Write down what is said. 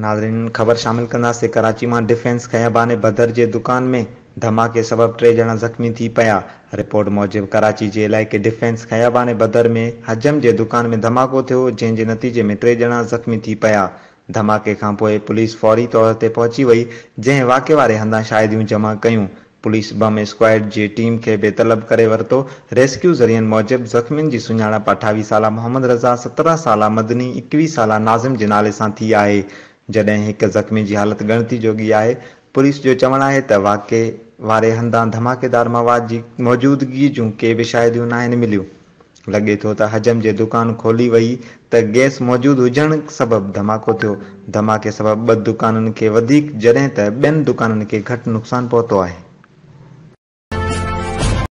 नाज़रीन ख़बर शामिल कंदासीं। कराची में डिफेंस खयाबान बदर के दुकान में धमाके सबब 3 ॼणा ज़ख़्मी थी पिया। रिपोर्ट मूजिब कराची के इलाइक़े डिफेंस खयाबान बदर में हजम के दुकान में धमाको थियो, जंहिंजे नतीजे में 3 ॼणा ज़ख़्मी थी पिया। धमाके खां पोइ पुलिस फौरी तौर ते पहुची वई, जंहिं वाक़े वारे हंधा शाहिदियूं जमा कयूं। पुलिस बम स्क्वाड जी टीम के बेतलब करे वरितो। रेस्क्यू ज़रियनि मूजिब ज़ख़्मियुनि जी सुञाणप 28 साला मोहम्मद रज़ा, 17 साला मदनी, 21 साला नाज़िम जे नाले सां थी आहे, जॾहिं हिक ज़ख़्मी जी हालत ॻणती जोगी आहे। पुलिस जो चवणु आहे त वाक़े वारे हंधां धमाकेदार मवाद जी मौजूदगी जूं के बि शाहिदियूं नाहिनि मिलियूं। लॻे थो त हजम जे दुकान खोली वई त गैस मौजूदु हुजण सबबु धमाको थियो। धमाके सबबु 2 दुकाननि खे वधीक जॾहिं त ॿियनि दुकाननि खे घटि नुक़सानु पहुतो आहे।